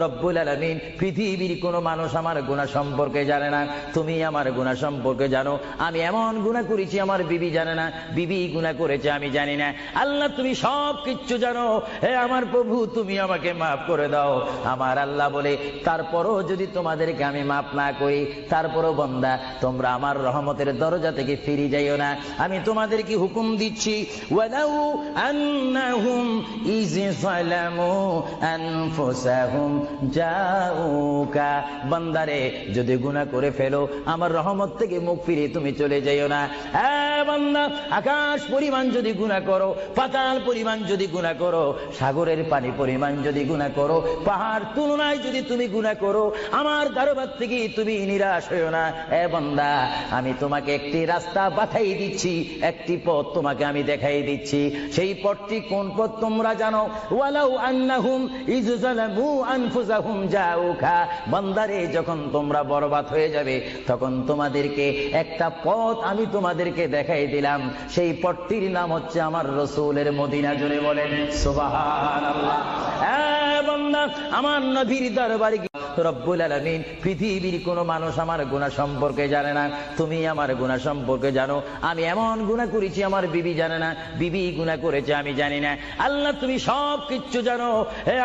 রব্বুল আলামিন, পৃথিবীর কোনো মানুষ আমার গুনাহ সম্পর্কে জানে না, তুমি আমার গুনাহ সম্পর্কে জানো। আমি এমন গুনাহ করেছি আমার বিবি জানে না, বিবি গুনাহ করেছে আমি জানি না। আল্লাহ তুমি সব কিচ্ছু জানো, হে আমার প্রভু তুমি আমাকে মাফ করে দাও। আমার আল্লাহ বলে, তারপরও যদি তোমাদেরকে আমি মাফ না করি, তারপরও বান্দা তোমরা আমার রহমতের দরজা থেকে ফিরে যাইও না। আমি তোমাদেরকে হুকুম দিচ্ছি, ওয়ালাউ আন্নাহুম ইয যালামু আনফুসাহুম জাউকা, বান্দারে যদি গুনাহ করে ফেলো আমার রহমত থেকে মুখ ফিরে তুমি চলে যাইও না। বান্দা, আকাশ পরিমাণ যদি গুনাহ করো, পাতাল পরিমাণ যদি গুনাহ করো, সাগরের পানি পরিমাণ যদি গুনাহ করো, পাহাড় তুলনায় যদি তুমি গুনাহ করো, আমার দরবার থেকে তুমি নিরাশ হইও না। বান্দা, আমি তোমাকে একটি রাস্তা বাতাই দিচ্ছি, একটি পথ তোমাকে আমি দেখাই দিচ্ছি। সেই পথটি কোন পথ তোমরা জানো? ওয়ালাউ আন্নাহুম ইয যালামু আনফুসাহুম জাউকা, বান্দারে যখন তোমরা বরবাদ হয়ে যাবে তখন তোমাদেরকে একটা পথ আমি তোমাদেরকে দেখাই দিলাম। সেই পথটির নাম হচ্ছে আমার রাসূলের মদিনা। জোরে বলেন সুবহানাল্লাহ। বান্দা, আমার নবীর দরবারে রব্বুল আলামিন, পৃথিবীর কোনো মানুষ আমার গুনাহ সম্পর্কে জানে না, তুমি আমার গুনাহ সম্পর্কে জানো। আমি এমন গুনাহ করেছি আমার বিবি জানে না, বিবি গুনাহ করেছে আমি জানি না। আল্লাহ তুমি সব কিচ্ছু জানো, হে